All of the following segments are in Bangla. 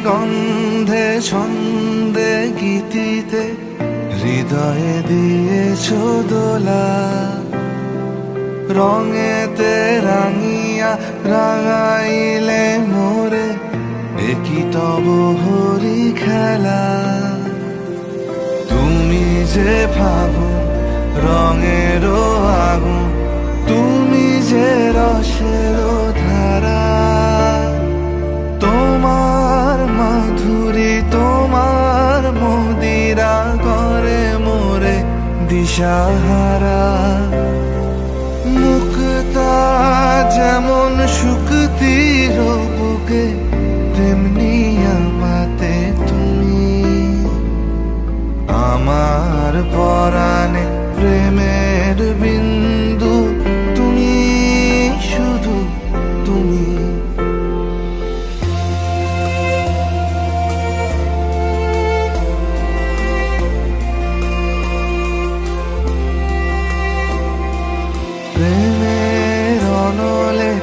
গন্ধে ছন্দে গীতিতে হৃদয়ে দিয়েছ দোলা, রঙেতে রাঙিয়া রাঙাইলে মোরে একই তব হরি খেলা। তুমি যে ফাগুন রঙেরও আগুন, তুমি যে রসেরও ধারা, তোমার মাধুরী তোমার মদিরা করে মোরে দিশাহারা। মুক্তা যেমন শুকতির বুকে, তেমনি আমাতে তুমি। আমার পরাণে প্রেমের বিন্দু তুমি, শুধু তুমি। প্রেমের অনলে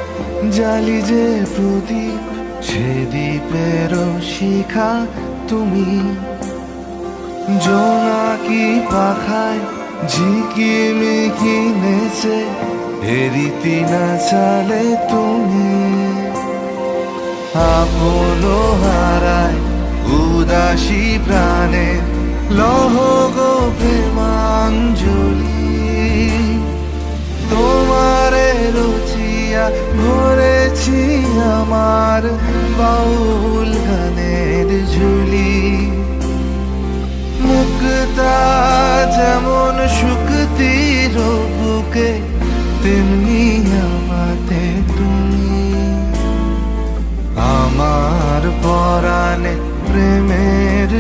জালি যে প্রদীপ, সে দ্বীপের শিখা তুমি। জোনাকি পাখায় ঝিকিমিকি নেচে হেরিতি না চালে তুমি। আপন হারায় উদাসী প্রাণে লহ গো প্রেমাঞ্জলি। তোমারে রচিয়া ভরেছি আমার বাউল গানের ঝুলি। মুক্তা যেমন শুকতির বুকে, তেমনি আমাতে তুমি। আমার পরাণে প্রেমের